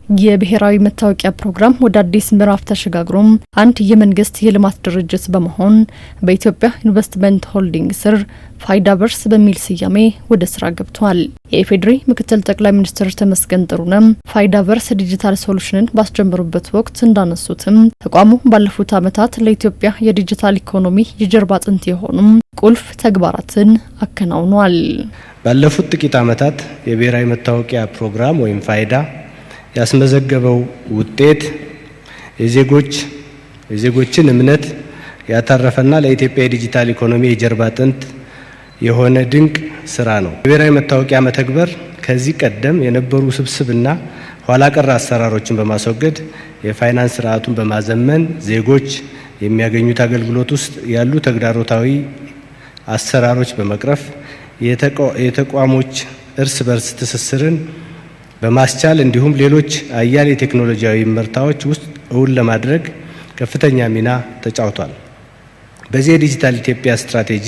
የብሔራዊ መታወቂያ ፕሮግራም ወደ አዲስ ምዕራፍ ተሸጋግሮም አንድ የመንግስት የልማት ድርጅት በመሆን በኢትዮጵያ ኢንቨስትመንት ሆልዲንግ ስር ፋይዳ ቨርስ በሚል ስያሜ ወደ ስራ ገብቷል። የኢፌዴሪ ምክትል ጠቅላይ ሚኒስትር ተመስገን ጥሩነህ ፋይዳ ቨርስ ዲጂታል ሶሉሽንን ባስጀመሩበት ወቅት እንዳነሱትም ተቋሙ ባለፉት ዓመታት ለኢትዮጵያ የዲጂታል ኢኮኖሚ የጀርባ አጥንት የሆኑ ቁልፍ ተግባራትን አከናውኗል። ባለፉት ጥቂት ዓመታት የብሔራዊ መታወቂያ ፕሮግራም ወይም ፋይዳ ያስመዘገበው ውጤት የዜጎችን እምነት ያተረፈና ለኢትዮጵያ የዲጂታል ኢኮኖሚ የጀርባ አጥንት የሆነ ድንቅ ስራ ነው። የብሔራዊ መታወቂያ መተግበር ከዚህ ቀደም የነበሩ ስብስብና ኋላ ቀር አሰራሮችን በማስወገድ የፋይናንስ ስርዓቱን በማዘመን ዜጎች የሚያገኙት አገልግሎት ውስጥ ያሉ ተግዳሮታዊ አሰራሮች በመቅረፍ የተቋሞች እርስ በርስ ትስስርን በማስቻል እንዲሁም ሌሎች አያሌ ቴክኖሎጂያዊ ምርታዎች ውስጥ እውን ለማድረግ ከፍተኛ ሚና ተጫውቷል። በዚህ የዲጂታል ኢትዮጵያ ስትራቴጂ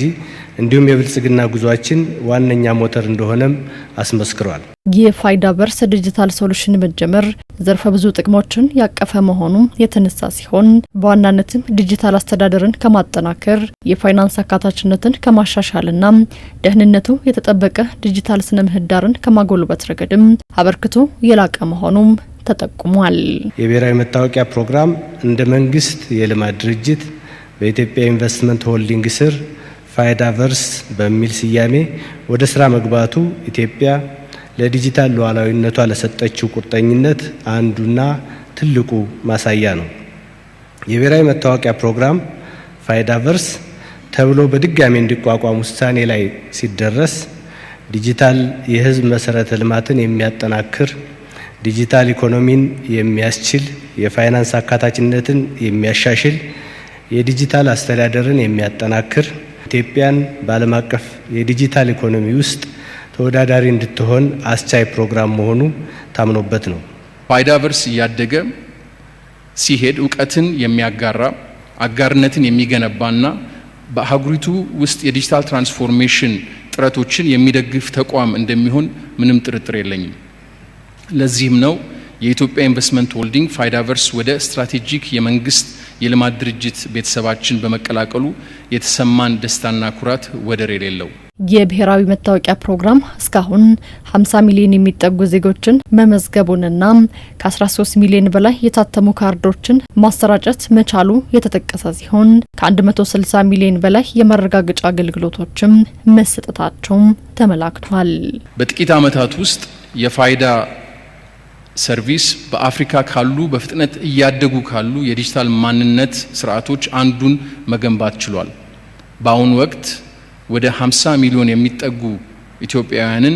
እንዲሁም የብልጽግና ጉዟችን ዋነኛ ሞተር እንደሆነም አስመስክሯል። የፋይዳ ቨርስ ዲጂታል ሶሉሽን መጀመር ዘርፈ ብዙ ጥቅሞችን ያቀፈ መሆኑ የተነሳ ሲሆን በዋናነትም ዲጂታል አስተዳደርን ከማጠናከር የፋይናንስ አካታችነትን ከማሻሻልና ደህንነቱ የተጠበቀ ዲጂታል ስነ ምህዳርን ከማጎልበት ረገድም አበርክቶ የላቀ መሆኑም ተጠቁሟል። የብሔራዊ መታወቂያ ፕሮግራም እንደ መንግስት የልማት ድርጅት በኢትዮጵያ ኢንቨስትመንት ሆልዲንግ ስር ፋይዳ ቨርስ በሚል ስያሜ ወደ ስራ መግባቱ ኢትዮጵያ ለዲጂታል ሉዓላዊነቷ ለሰጠችው ቁርጠኝነት አንዱና ትልቁ ማሳያ ነው። የብሔራዊ መታወቂያ ፕሮግራም ፋይዳ ቨርስ ተብሎ በድጋሚ እንዲቋቋም ውሳኔ ላይ ሲደረስ ዲጂታል የህዝብ መሰረተ ልማትን የሚያጠናክር፣ ዲጂታል ኢኮኖሚን የሚያስችል፣ የፋይናንስ አካታችነትን የሚያሻሽል፣ የዲጂታል አስተዳደርን የሚያጠናክር፣ ኢትዮጵያን በዓለም አቀፍ የዲጂታል ኢኮኖሚ ውስጥ ተወዳዳሪ እንድትሆን አስቻይ ፕሮግራም መሆኑ ታምኖበት ነው። ፋይዳ ቨርስ እያደገ ሲሄድ እውቀትን የሚያጋራ አጋርነትን የሚገነባና በአህጉሪቱ ውስጥ የዲጂታል ትራንስፎርሜሽን ጥረቶችን የሚደግፍ ተቋም እንደሚሆን ምንም ጥርጥር የለኝም። ለዚህም ነው የኢትዮጵያ ኢንቨስትመንት ሆልዲንግ ፋይዳ ቨርስ ወደ ስትራቴጂክ የመንግስት የልማት ድርጅት ቤተሰባችን በመቀላቀሉ የተሰማን ደስታና ኩራት ወደር የሌለው። የብሔራዊ መታወቂያ ፕሮግራም እስካሁን 50 ሚሊዮን የሚጠጉ ዜጎችን መመዝገቡንና ከ13 ሚሊዮን በላይ የታተሙ ካርዶችን ማሰራጨት መቻሉ የተጠቀሰ ሲሆን ከ160 ሚሊዮን በላይ የማረጋገጫ አገልግሎቶችም መሰጠታቸውም ተመላክቷል። በጥቂት ዓመታት ውስጥ የፋይዳ ሰርቪስ በአፍሪካ ካሉ በፍጥነት እያደጉ ካሉ የዲጂታል ማንነት ስርዓቶች አንዱን መገንባት ችሏል። በአሁኑ ወቅት ወደ 50 ሚሊዮን የሚጠጉ ኢትዮጵያውያንን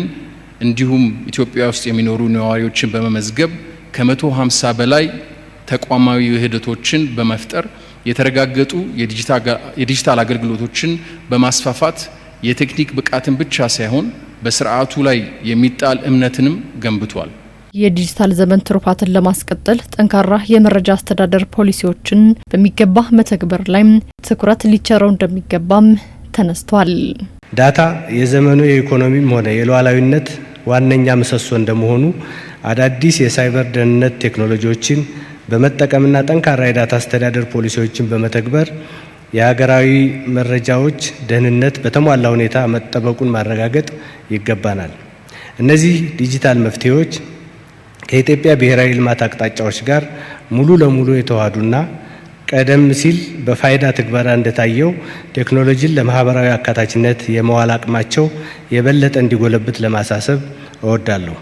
እንዲሁም ኢትዮጵያ ውስጥ የሚኖሩ ነዋሪዎችን በመመዝገብ ከ150 በላይ ተቋማዊ ውህደቶችን በመፍጠር የተረጋገጡ የዲጂታል አገልግሎቶችን በማስፋፋት የቴክኒክ ብቃትን ብቻ ሳይሆን በስርዓቱ ላይ የሚጣል እምነትንም ገንብቷል። የዲጂታል ዘመን ትሩፋትን ለማስቀጠል ጠንካራ የመረጃ አስተዳደር ፖሊሲዎችን በሚገባ መተግበር ላይ ትኩረት ሊቸረው እንደሚገባም ተነስቷል። ዳታ የዘመኑ የኢኮኖሚም ሆነ የሉዓላዊነት ዋነኛ ምሰሶ እንደመሆኑ አዳዲስ የሳይበር ደህንነት ቴክኖሎጂዎችን በመጠቀምና ጠንካራ የዳታ አስተዳደር ፖሊሲዎችን በመተግበር የሀገራዊ መረጃዎች ደህንነት በተሟላ ሁኔታ መጠበቁን ማረጋገጥ ይገባናል። እነዚህ ዲጂታል መፍትሄዎች ከኢትዮጵያ ብሔራዊ ልማት አቅጣጫዎች ጋር ሙሉ ለሙሉ የተዋሃዱና ቀደም ሲል በፋይዳ ትግበራ እንደታየው ቴክኖሎጂን ለማህበራዊ አካታችነት የመዋል አቅማቸው የበለጠ እንዲጎለብት ለማሳሰብ እወዳለሁ።